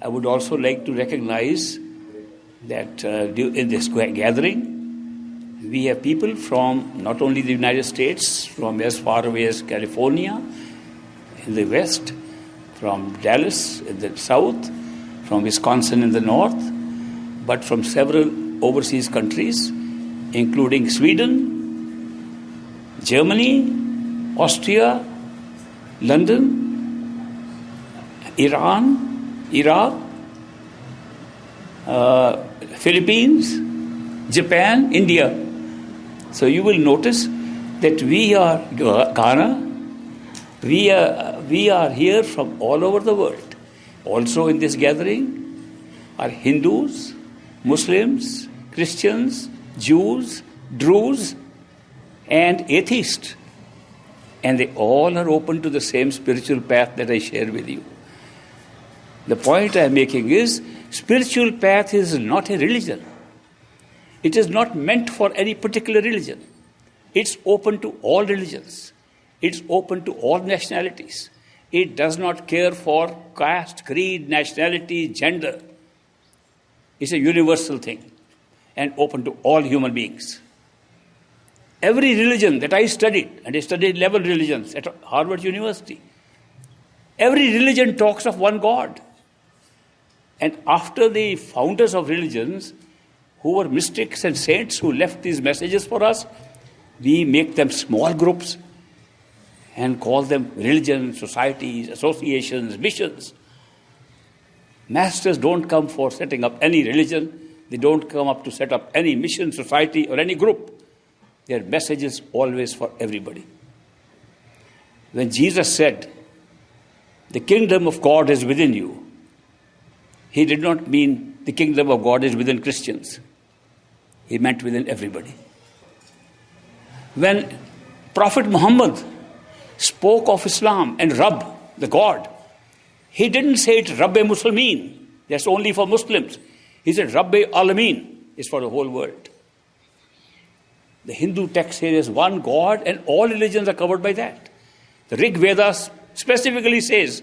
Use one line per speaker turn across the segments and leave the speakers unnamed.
I would also like to recognize that in this gathering, we have people from not only the United States, from as far away as California in the west, from Dallas in the south, from Wisconsin in the north, but from several overseas countries, including Sweden, Germany, Austria, London, Iran, Iraq, Philippines, Japan, India. So you will notice that we are Ghana. We are here from all over the world. Also in this gathering are Hindus, Muslims, Christians, Jews, Druze, and atheists. And they all are open to the same spiritual path that I share with you. The point I am making is, spiritual path is not a religion. It is not meant for any particular religion. It's open to all religions. It's open to all nationalities. It does not care for caste, creed, nationality, gender. It's a universal thing and open to all human beings. Every religion that I studied, and I studied 11 religions at Harvard University, every religion talks of one God. And after the founders of religions, who were mystics and saints who left these messages for us, we make them small groups and call them religions, societies, associations, missions. Masters don't come for setting up any religion. They don't come up to set up any mission, society, or any group. Their message is always for everybody. When Jesus said, "The kingdom of God is within you," he did not mean the kingdom of God is within Christians. He meant within everybody. When Prophet Muhammad spoke of Islam and Rabb, the God, he didn't say it Rabbe Muslimin, that's only for Muslims. He said Rabbe Alameen, is for the whole world. The Hindu text here is one God and all religions are covered by that. The Rig Veda specifically says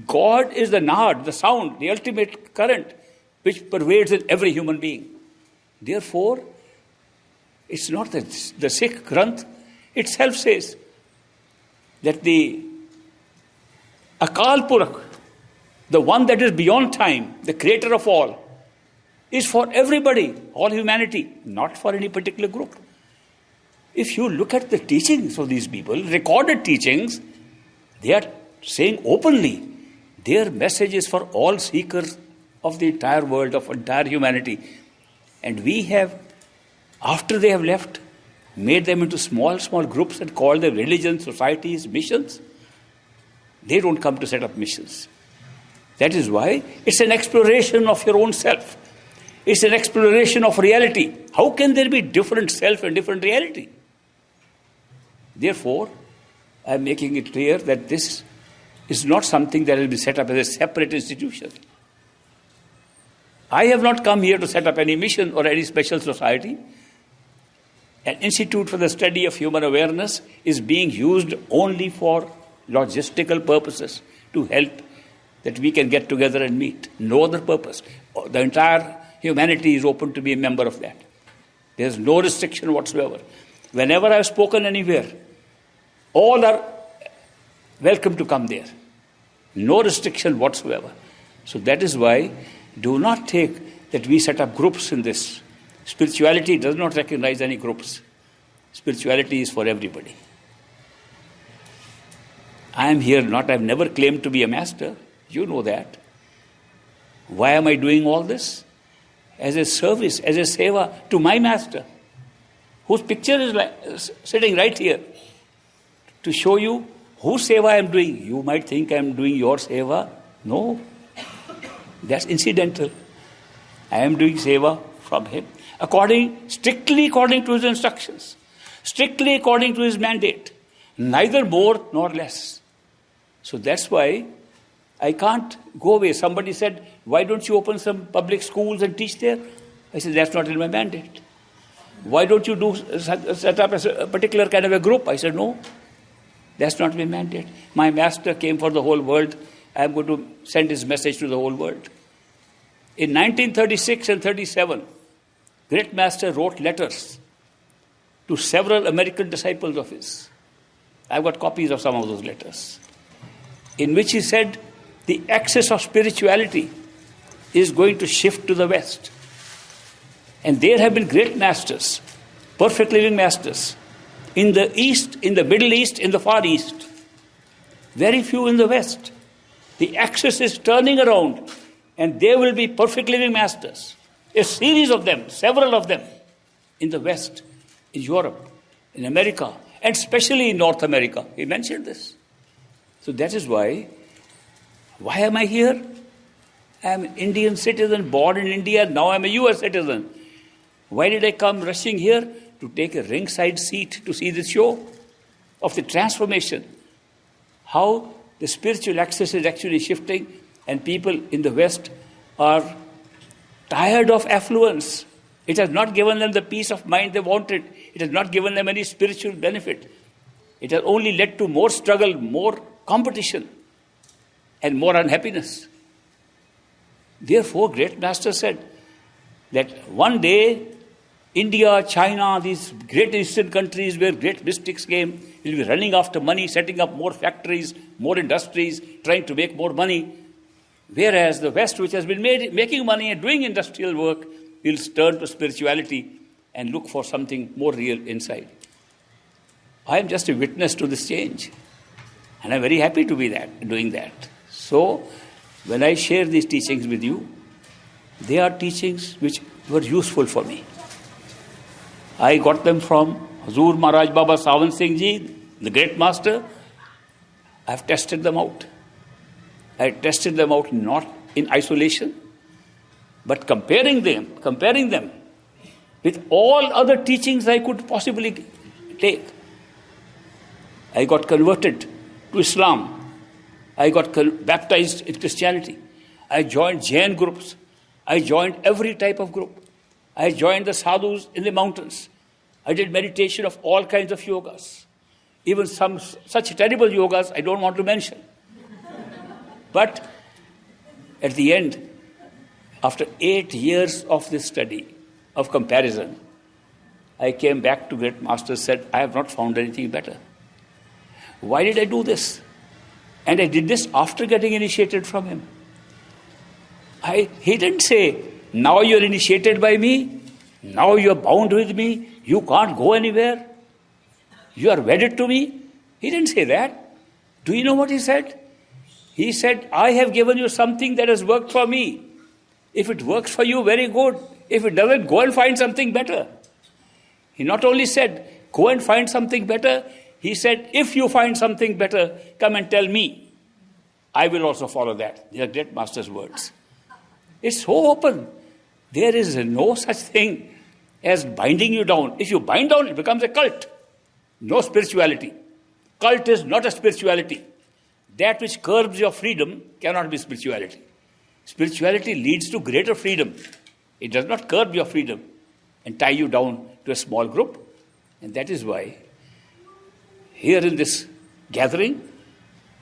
God is the nad, the sound, the ultimate current which pervades in every human being. Therefore, it's not that the Sikh Granth itself says that the Akal Purakh, the one that is beyond time, the creator of all, is for everybody, all humanity, not for any particular group. If you look at the teachings of these people, recorded teachings, they are saying openly their message is for all seekers of the entire world, of entire humanity. And we have, after they have left, made them into small groups and called them religions, societies, missions. They don't come to set up missions. That is why it's an exploration of your own self. It's an exploration of reality. How can there be different self and different reality? Therefore, I am making it clear that this is not something that will be set up as a separate institution. I have not come here to set up any mission or any special society. An institute for the study of human awareness is being used only for logistical purposes to help that we can get together and meet. No other purpose. The entire humanity is open to be a member of that. There is no restriction whatsoever. Whenever I have spoken anywhere, all are welcome to come there. No restriction whatsoever. So that is why do not take that we set up groups in this. Spirituality does not recognize any groups. Spirituality is for everybody. I am here not, I have never claimed to be a master. You know that. Why am I doing all this? As a service, as a seva to my master, whose picture is sitting right here, to show you whose seva I am doing. You might think I am doing your seva. No, that's incidental. I am doing seva from him, strictly according to his instructions, strictly according to his mandate, neither more nor less. So that's why I can't go away. Somebody said, why don't you open some public schools and teach there? I said, that's not in my mandate. Why don't you set up a particular kind of a group? I said, no, that's not my mandate. My master came for the whole world. I am going to send his message to the whole world. In 1936 and 37, Great Master wrote letters to several American disciples of his. I've got copies of some of those letters, in which he said the axis of spirituality is going to shift to the West. And there have been great masters, perfect living masters, in the East, in the Middle East, in the Far East. Very few in the West. The axis is turning around, and there will be perfect living masters. A series of them, several of them, in the West, in Europe, in America, and especially in North America. He mentioned this. So that is why am I here? I am an Indian citizen, born in India, now I am a US citizen. Why did I come rushing here? To take a ringside seat to see this show of the transformation. How the spiritual axis is actually shifting, and people in the West are tired of affluence. It has not given them the peace of mind they wanted. It has not given them any spiritual benefit. It has only led to more struggle, more competition, and more unhappiness. Therefore, Great Master said that one day India, China, these great Eastern countries where great mystics came, will be running after money, setting up more factories, more industries, trying to make more money. Whereas the West, which has been making money and doing industrial work, will turn to spirituality and look for something more real inside. I am just a witness to this change. And I'm very happy to be doing that. So, when I share these teachings with you, they are teachings which were useful for me. I got them from Hazur Maharaj Baba Sawan Singh Ji, the great master. I've tested them out. I tested them out not in isolation, but comparing them with all other teachings I could possibly take. I got converted to Islam. I got baptized in Christianity. I joined Jain groups. I joined every type of group. I joined the sadhus in the mountains. I did meditation of all kinds of yogas. Even some such terrible yogas I don't want to mention. But at the end, after 8 years of this study, of comparison, I came back to Great Master, said, I have not found anything better. Why did I do this? And I did this after getting initiated from him. He didn't say, now you're initiated by me, now you're bound with me, you can't go anywhere, you are wedded to me. He didn't say that. Do you know what he said? He said, I have given you something that has worked for me. If it works for you, very good. If it doesn't, go and find something better. He not only said, go and find something better, he said, if you find something better, come and tell me. I will also follow that. These are Great Master's words. It's so open. There is no such thing as binding you down. If you bind down, it becomes a cult. No spirituality. Cult is not a spirituality. That which curbs your freedom cannot be spirituality. Spirituality leads to greater freedom. It does not curb your freedom and tie you down to a small group. And that is why here in this gathering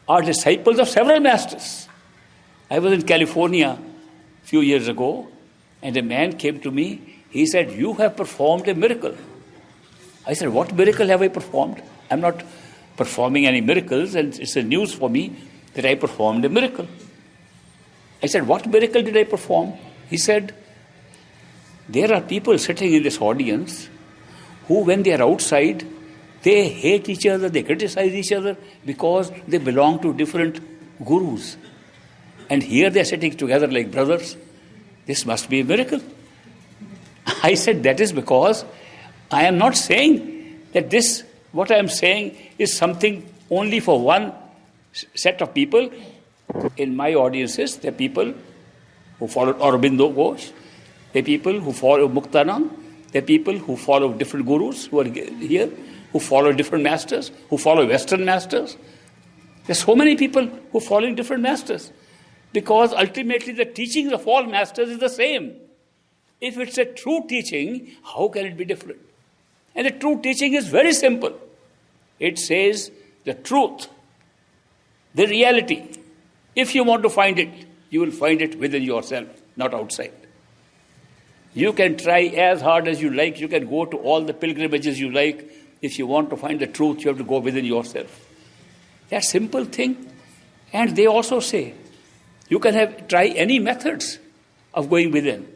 are disciples of several masters. I was in California a few years ago, and a man came to me. He said, you have performed a miracle. I said, what miracle have I performed? I'm not performing any miracles, and it's a news for me that I performed a miracle. I said, what miracle did I perform? He said, there are people sitting in this audience who, when they are outside, they hate each other, they criticize each other because they belong to different gurus. And here they are sitting together like brothers. This must be a miracle. I said, that is because I am not saying that this, what I am saying, is something only for one set of people. In my audiences, there are people who follow Aurobindo Ghosh, there are people who follow Muktanand, there are people who follow different gurus who are here, who follow different masters, who follow Western masters. There are so many people who are following different masters, because ultimately the teachings of all masters is the same. If it's a true teaching, how can it be different? And the true teaching is very simple. It says the truth, the reality. If you want to find it, you will find it within yourself. not outside. You can try as hard as you like. You can go to all the pilgrimages you like. If you want to find the truth, you have to go within yourself. That simple thing. And they also say, you can try any methods of going within.